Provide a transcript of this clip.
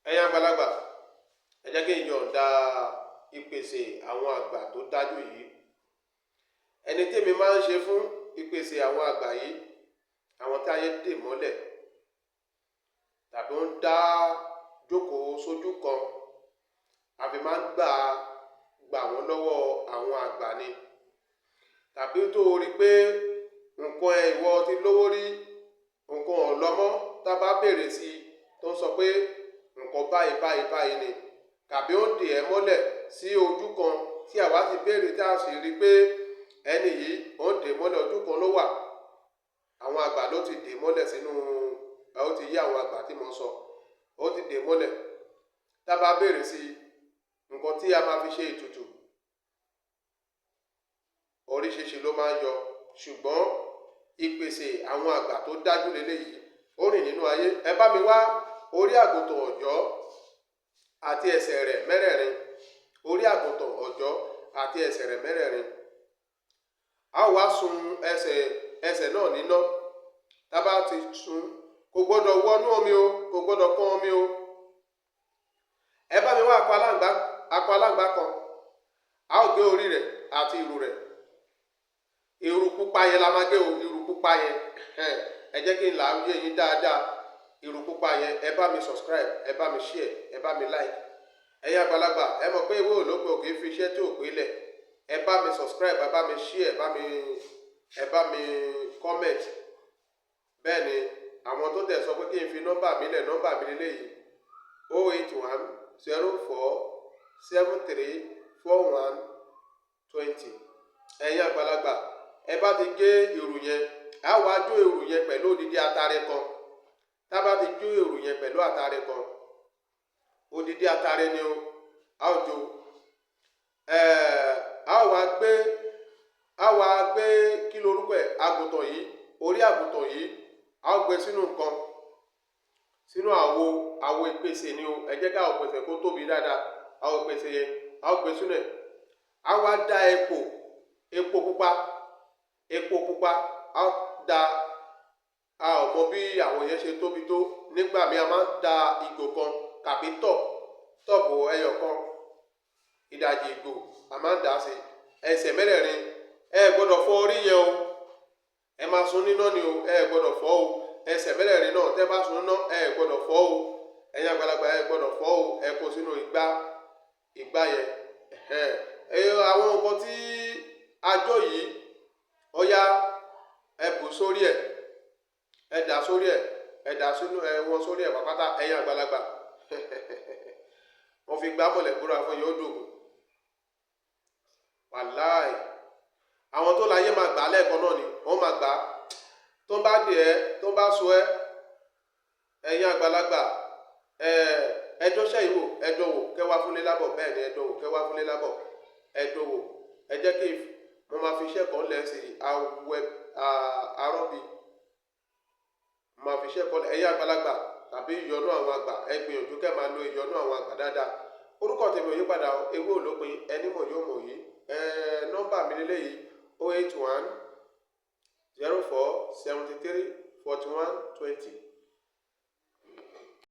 ẹ̀yin àgbàlagbà ẹ jẹ́ kí n yọ̀ǹda ìpèsè àwọn àgbà tó dájú yìí. Ẹni tèmi máa ń ṣe fún ìpèsè àwọn àgbà yìí, àwọn tí ayé dè mọ́lẹ̀ tàbí ń dá jókòó sójú kan, àfi máa ń gbà wọ́n lọ́wọ́ àwọn àgbà ni. Tàbí tó rí pé nǹkan ìwọ ti lówó rí, nǹkan ọ̀lọ́mọ́ tá bá bèrè sí tó ń sọ pé nǹkan báyìí ni, tàbí ó dè ẹ́ mọ́lẹ̀ sí ojú kan tí àwa ti béèrè tá a sì rí pé ẹni yìí ó dè mọ́lẹ̀ ojú kan ló wà. Àwọn àgbà ló ti dè mọ́lẹ̀ sínú ó ti yí àwọn àgbà tí mo sọ, ó ti dè mọ́lẹ̀. Tá bá bèrè sí nǹkan tí a máa fi ṣe ètùtù, oríṣiríṣi ló máa ń yọ, ṣùgbọ́n ìpèsè àwọn àgbà tó dájú lélẹ́yìí ó rìn nínú ayé. Ẹ bá mi wá orí àgùntàn ọ̀jọ́ àti ẹsẹ̀ rẹ̀ mẹ́rẹ̀ẹ̀rin, orí àgùntàn ọ̀jọ́ àti ẹsẹ̀ rẹ̀ mẹ́rẹ̀ẹ̀rin. A ó wá sun ẹsẹ̀ náà níná. Tá bá ti sun, kò gbọ́dọ̀ wọnú omi o, kò gbọ́dọ̀ kán omi o. Ẹ bá mi wá akọ aláǹgbá kan. A ó gé orí rẹ̀ àti ìrù rẹ̀. Ìrù pupa yẹn la máa gé o, ìrù pupa yẹn. Ẹ jẹ́ kí n là á yé yín dáadáa. Ìrù pupa yẹn, ẹ bá mi subscribe, ẹ bá mi share, ẹ bá mi like. Ẹ̀yin àgbàlagbà, ẹ mọ̀ pé ìwé olóògbé ò kì í fi iṣẹ́ tí ò pé lẹ̀. Ẹ bá mi subscribe, ẹ bá mi share, ẹ bá mi comment. Bẹ́ẹ̀ ni àwọn tó tẹ̀ sọ pé kí n fi nọ́mbà mi lẹ̀, nọ́mbà mi lélẹ́yìí 081 04 73 41 20. Ẹ̀yin àgbàlagbà, ẹ bá ti gé ìrù yẹn, a wá jó ìrù yẹn pẹ̀lú odidi atare kan. Tá bá ti jó ìrù yẹn pẹ̀lú atare kan, odidi atare ni o, a ó jó. A wá gbé kí lorúkọ ẹ̀, àgùntàn yìí, orí àgùntàn yìí, a ó gbé sínú nǹkan, sínú àwo ìpèsè ni o. Ẹ jẹ́ ká àwo ìpèsè kó tóbi dáadáa. Àwo ìpèsè yẹn a ó gbé sínú ẹ̀. A wá da epo pupa, a ó da. A ò mọ bí àwọn yẹn ṣe tóbi tó. Nígbà míì a máa ń da ìgò kan tàbí tọ́ọ̀bù ẹyọ kan, ìdajì ìgò a máa ń dà sí. Ẹsẹ̀ mẹ́rẹ̀ẹ̀rin, ẹ gbọ́dọ̀ fọ́ orí yẹn o. Ẹ máa sun níná ni o, ẹ gbọ́dọ̀ fọ́ o. Ẹsẹ̀ mẹ́rẹ̀ẹ̀rin náà tẹ́ bá sun níná, ẹ gbọ́dọ̀ fọ́ o. Ẹ̀yin àgbàlagbà, ẹ gbọ́dọ̀ fọ́ o. Ẹ kó sínú igbá yẹn. Àwọn nǹkan tí a jó yìí, ó yá ẹ bù sórí ẹ̀, ẹ dà sórí ẹ̀, ẹ dà sínú wọn sórí ẹ̀ pàpátá. Ẹ̀yin àgbàlagbà, wọ́n fi gbá mọ̀lẹ̀ búra fún yín ó dògùn. Wàláì, àwọn tó láyé máa gbà lẹ́ẹ̀kan náà ni wọ́n máa gbà. Tó bá dè ẹ́, tó bá so ẹ́, ẹ̀yin àgbàlagbà, ẹjọ́ ṣẹ́ ìwò, ẹjọ́ wò kẹwàá fúnlé lábọ̀. Bẹ́ẹ̀ ni ẹjọ́ wò kẹwàá fúnlé lábọ̀, ẹjọ́ wò. Ẹ jẹ́ kí mo máa fi iṣẹ́ kan lẹ̀ sí arọ́bì. Mo máa fi iṣẹ́ kan lẹ̀. Ẹ̀yin àgbàlagbà tàbí ìyọnú àwọn àgbà, ẹ gbìyànjú kẹ́ máa lo ìyọnú àwọn àgbà dáadáa. Orúkọ tèmi ò yí padà, ewé olópin, ẹni mọ̀ yóò mọ̀ yìí. Nọ́mbà mi lélẹ́yìí 081 04 73 41 20.